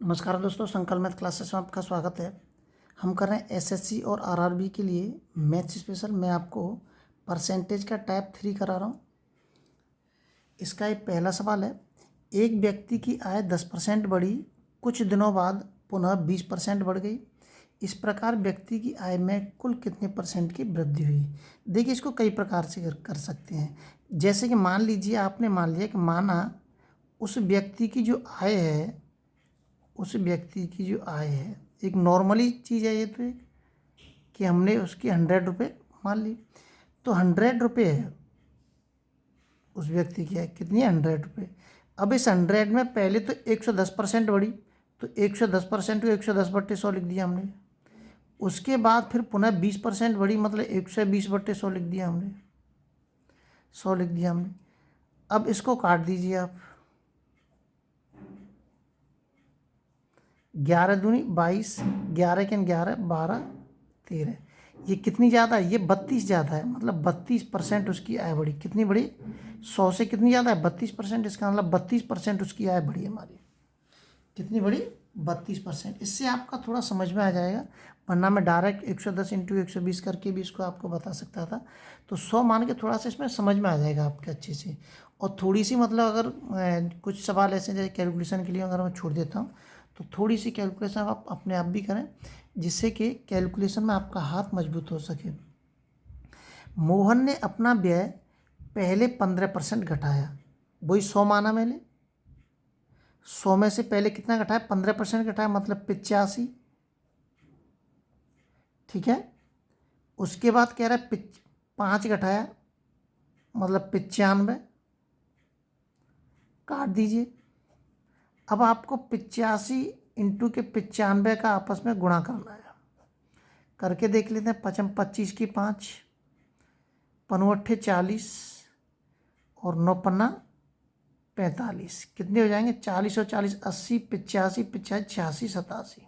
नमस्कार दोस्तों, संकल्प मैथ क्लासेस में आपका स्वागत है। हम कर रहे हैं एसएससी और आरआरबी के लिए मैथ्स स्पेशल। मैं आपको परसेंटेज का टाइप 3 करा रहा हूँ। इसका एक पहला सवाल है, एक व्यक्ति की आय 10% बढ़ी, कुछ दिनों बाद पुनः 20% बढ़ गई। इस प्रकार व्यक्ति की आय में कुल कितने परसेंट की वृद्धि हुई। देखिए, इसको कई प्रकार से कर सकते हैं। जैसे कि मान लीजिए, आपने मान लिया कि माना उस व्यक्ति की जो आय है, एक नॉर्मली चीज़ है ये, तो एक कि हमने उसकी 100 रुपये मान ली, तो 100 रुपये है उस व्यक्ति की आय। कितनी है? 100 रुपये। अब इस 100 में पहले तो 110% बढ़ी, तो 110% को 110/100 लिख दिया हमने। उसके बाद फिर पुनः 20% बढ़ी, मतलब 120/100 लिख दिया हमने, 100 लिख दिया हमने। अब इसको काट दीजिए आप, 11 दूनी 22, 11 के 11 12 13। ये कितनी ज़्यादा है? ये 32 ज़्यादा है, मतलब 32% उसकी आय बढ़ी। कितनी बढ़ी? 100 से कितनी ज़्यादा है? 32%। इसका मतलब 32% उसकी आय बढ़ी हमारी। कितनी बढ़ी? 32%। इससे आपका थोड़ा समझ में आ जाएगा, वरना मैं डायरेक्ट 110 इंटू 120 करके भी इसको आपको बता सकता था। तो 100 मान के थोड़ा सा इसमें समझ में आ जाएगा आपके अच्छे से। और थोड़ी सी, मतलब अगर कुछ सवाल ऐसे जैसे कैलकुलेशन के लिए अगर मैं छोड़ देता हूँ, तो थोड़ी सी कैलकुलेशन आप अपने आप भी करें, जिससे कि कैलकुलेशन में आपका हाथ मजबूत हो सके। मोहन ने अपना व्यय पहले 15% घटाया। वही 100 माना मैंने, 100 में से पहले कितना घटाया? 15% घटाया, मतलब 85। ठीक है। उसके बाद कह रहा है 5 घटाया, मतलब 95। काट दीजिए। अब आपको 85 इंटू के 95 का आपस में गुणा करना है। करके देख लेते हैं। 25 की 5, 5 40 और 9 पन्ना 45। कितने हो जाएंगे? 40 और 40 80, 85 85 86 87।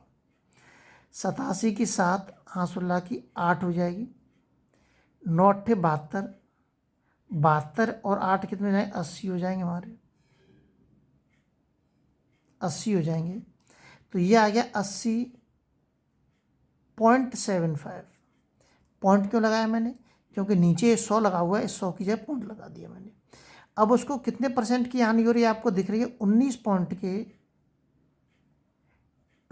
87 की 7, 8 की 8 हो जाएगी। 9 72, 72 और 8 कितने हो जाएंगे? 80 हो जाएंगे हमारे, 80 हो जाएंगे। तो ये आ गया 80.75। पॉइंट क्यों लगाया मैंने? क्योंकि नीचे 100 लगा हुआ है, 100 की जगह पॉइंट लगा दिया मैंने। अब उसको कितने परसेंट की हानि हो रही है आपको दिख रही है? 19 पॉइंट के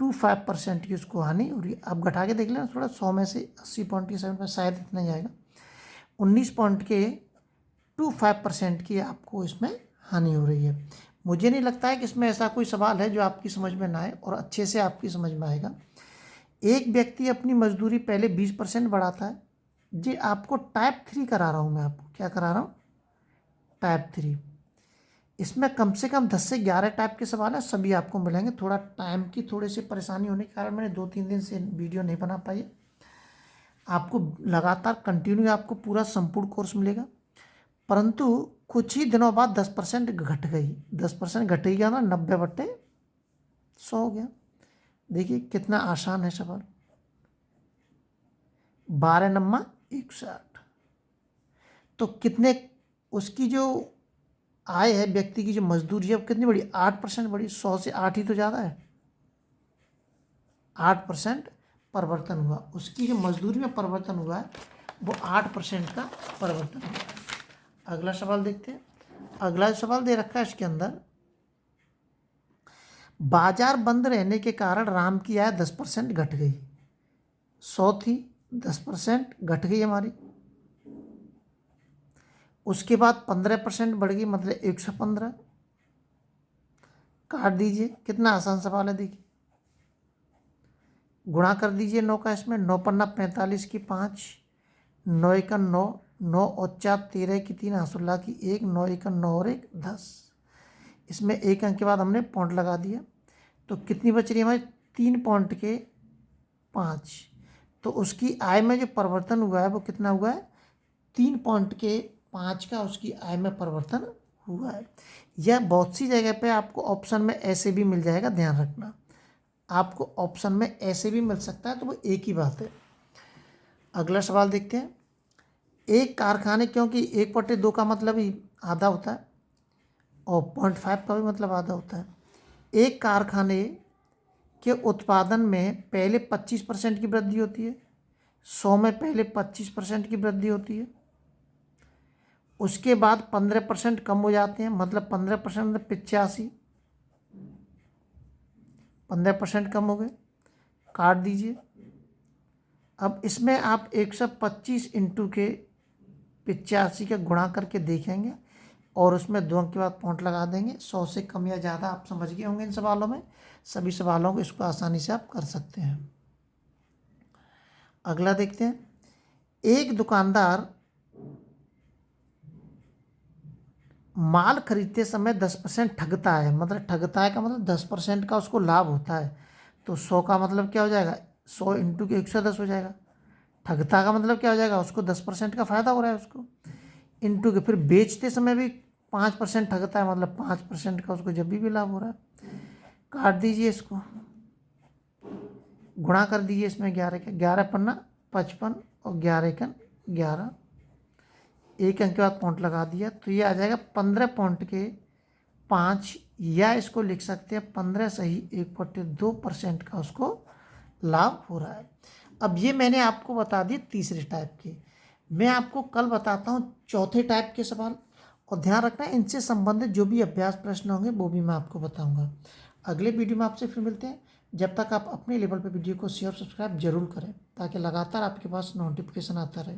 25% की उसको हानि हो रही है। आप घटा के देख लेना थोड़ा, 100 में से 80 पॉइंट के 7 शायद इतना ही आएगा। 19 पॉइंट के 25% की आपको इसमें हानि हो रही है। मुझे नहीं लगता है कि इसमें ऐसा कोई सवाल है जो आपकी समझ में ना आए और अच्छे से आपकी समझ में आएगा। एक व्यक्ति अपनी मजदूरी पहले 20% बढ़ाता है। जी, आपको टाइप 3 करा रहा हूँ मैं। आपको क्या करा रहा हूँ? टाइप 3। इसमें कम से कम 10 से 11 टाइप के सवाल हैं, सभी आपको मिलेंगे। थोड़ा टाइम की थोड़ी सी परेशानी होने के कारण मैंने 2-3 दिन से वीडियो नहीं बना पाई। आपको लगातार कंटिन्यू आपको पूरा संपूर्ण कोर्स मिलेगा, परंतु कुछ ही दिनों बाद 10% घट गई। 10% घट ही गया ना, 90/100 हो गया। देखिए कितना आसान है सवाल। 12 नम्मा 160। तो कितने उसकी जो आय है, व्यक्ति की जो मजदूरी है, वो कितनी बढ़ी? 8% बढ़ी। 100 से 8 ही तो ज़्यादा है। 8% परिवर्तन हुआ। उसकी जो मजदूरी में परिवर्तन हुआ है, वो 8% का परिवर्तन हुआ है। अगला सवाल देखते हैं। अगला सवाल दे रखा है इसके अंदर, बाजार बंद रहने के कारण राम की आय 10% घट गई। 100 थी, 10% घट गई हमारी। उसके बाद 15% बढ़ गई, मतलब 115। काट दीजिए। कितना आसान सवाल है, देखिए। गुणा कर दीजिए 9 का इसमें। 9 पन्ना 45 की 5, 9 एक 9, 9 और 4 13 की 3, 16 की 1, 9 एक 9 और 1 10। इसमें एक अंक के बाद हमने पॉइंट लगा दिया, तो कितनी बच रही है हमारी? 3 पॉइंट के 5। तो उसकी आय में जो परिवर्तन हुआ है वो कितना हुआ है? 3 पॉइंट के 5 का उसकी आय में परिवर्तन हुआ है। यह बहुत सी जगह पे आपको ऑप्शन में ऐसे भी मिल जाएगा, ध्यान रखना। आपको ऑप्शन में ऐसे भी मिल सकता है, तो वो एक ही बात है। अगला सवाल देखते हैं। एक कारखाने, क्योंकि 1/2 का मतलब ही आधा होता है और 0.5 का भी मतलब आधा होता है। एक कारखाने के उत्पादन में पहले 25% की वृद्धि होती है, 100 में पहले 25% की वृद्धि होती है, उसके बाद 15% कम हो जाते हैं, मतलब 15% मतलब 85, 15% कम हो गए, काट दीजिए। अब इसमें आप 125 इंटू के 85 का गुणा करके देखेंगे और उसमें 2 अंक के बाद पॉइंट लगा देंगे। 100 से कम या ज़्यादा आप समझ गए होंगे इन सवालों में। सभी सवालों को इसको आसानी से आप कर सकते हैं। अगला देखते हैं। एक दुकानदार माल खरीदते समय 10% ठगता है, मतलब ठगता है का मतलब 10% का उसको लाभ होता है। तो 100 का मतलब क्या हो जाएगा, 100 इंटू के 110 हो जाएगा। ठगता का मतलब क्या हो जाएगा, उसको 10% का फायदा हो रहा है उसको, इंटू के फिर बेचते समय भी 5% ठगता है, मतलब 5% का उसको जब भी लाभ हो रहा है। काट दीजिए इसको, गुणा कर दीजिए इसमें 11 का, 11 पन्ना 55 और 11 एकन 11, एक अंक के बाद पॉइंट लगा दिया। तो ये आ जाएगा 15 पॉइंट के 5, या इसको लिख सकते हैं 15 सही 1/2% का उसको लाभ हो रहा है। अब ये मैंने आपको बता दिए तीसरे टाइप के। मैं आपको कल बताता हूँ चौथे टाइप के सवाल, और ध्यान रखना इनसे संबंधित जो भी अभ्यास प्रश्न होंगे वो भी मैं आपको बताऊंगा। अगले वीडियो में आपसे फिर मिलते हैं। जब तक आप अपने लेवल पे वीडियो को शेयर सब्सक्राइब जरूर करें ताकि लगातार आपके पास नोटिफिकेशन आता रहे।